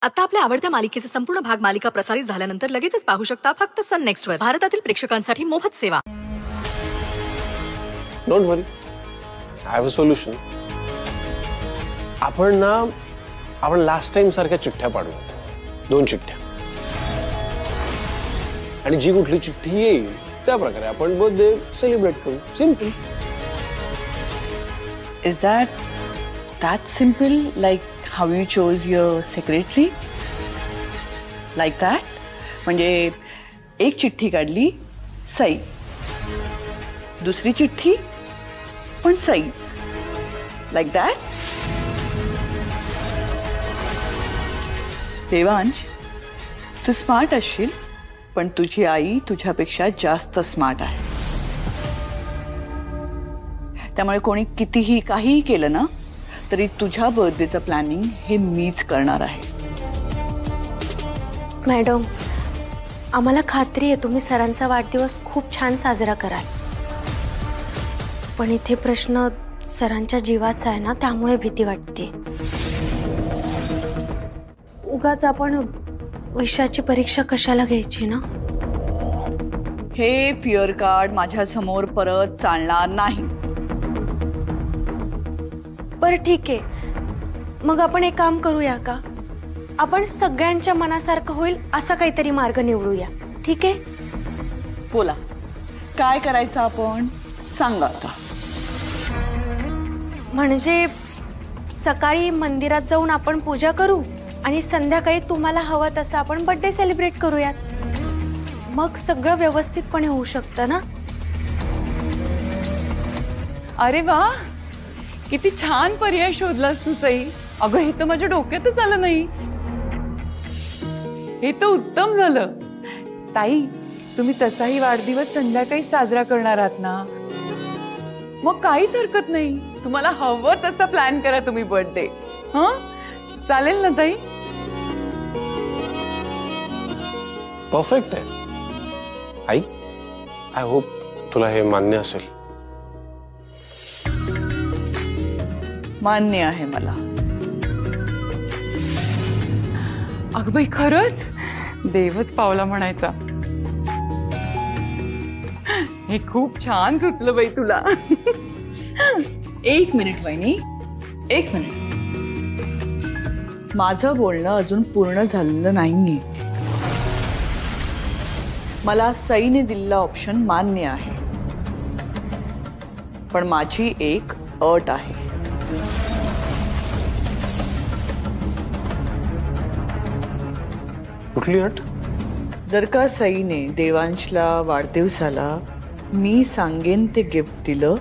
आता आपल्या आवडत्या मालिकेचे संपूर्ण भाग मालिका प्रसारित झाल्यानंतर लगेचच पाहू शकता फक्त सन नेक्स्ट वर. भारतातील प्रेक्षकांसाठी मोफत सेवा. Don't worry, I have a solution. आपण लास्ट टाइम सारख्या चिठ्ठ्या पाडूयात. 2 चिठ्ठ्या. आणि जी कुठली चिठ्ठी येईल त्या प्रकारे आपण बर्थडे सेलिब्रेट करू. Simple. Is that simple, like how you chose your secretary? Like that? म्हणजे एक चिठ्ठी काढली, सई. दुसरी चिठ्ठी पण सईच. Like that? देवांश, तू स्मार्ट असशील, पण तुझी आई तुझ्यापेक्षा जास्त स्मार्ट आहे. त्यामुळे कोणी कितीही काहीही केलं ना तरी तुझ्या बर्थडेचं प्लॅनिंग हे मीच करणार आहे. मॅडम, आम्हाला खात्री आहे तुम्ही सरांचा वाढदिवस खूप छान साजरा कराल. पण इथे प्रश्न सरांच्या जीवाचा आहे ना, त्यामुळे भीती वाटते. उगाच आपण विषयाची परीक्षा कशाला घ्यायची ना. हे फिअर कार्ड माझ्या समोर परत चालणार नाही. बरं ठीक आहे, मग आपण एक काम करूया का, आपण सगळ्यांच्या मनासारखं होईल असा काहीतरी मार्ग निवडूया. ठीक आहे? बोला, काय करायचं आपण सांगा आता. म्हणजे सकाळी मंदिरात जाऊन आपण पूजा करू आणि संध्याकाळी तुम्हाला हवं तसं आपण बर्थडे सेलिब्रेट करूयात. मग सगळं व्यवस्थितपणे होऊ शकतं ना. अरे वा, किती छान पर्याय शोधलास तू सई. अगं, हे तर माझ्या डोक्यातच आलं नाही. हे तर उत्तम झालं. ताई, तुम्ही तसाही वाढदिवस संध्याकाळी साजरा करणार आहात ना, मग काहीच हरकत नाही. तुम्हाला हवं तसं प्लॅन करा तुम्ही बर्थडे. हं, चालेल ना ताई? परफेक्ट आहे. आई, आय होप तुला हे मान्य असेल. मान्य आहे मला. अगं बाई, खरंच देवच पावला म्हणायचा. हे खूप छान सुचलं बाई तुला. 1 मिनिट वहिनी, 1 मिनिट. माझं बोलणं अजून पूर्ण झालेलं नाहीये. मला सईने दिलेला ऑप्शन मान्य आहे, पण माझी एक अट आहे. कुठली अट? जर का सईने देवांशला वाढदिवसाला मी सांगेन ते गिफ्ट दिलं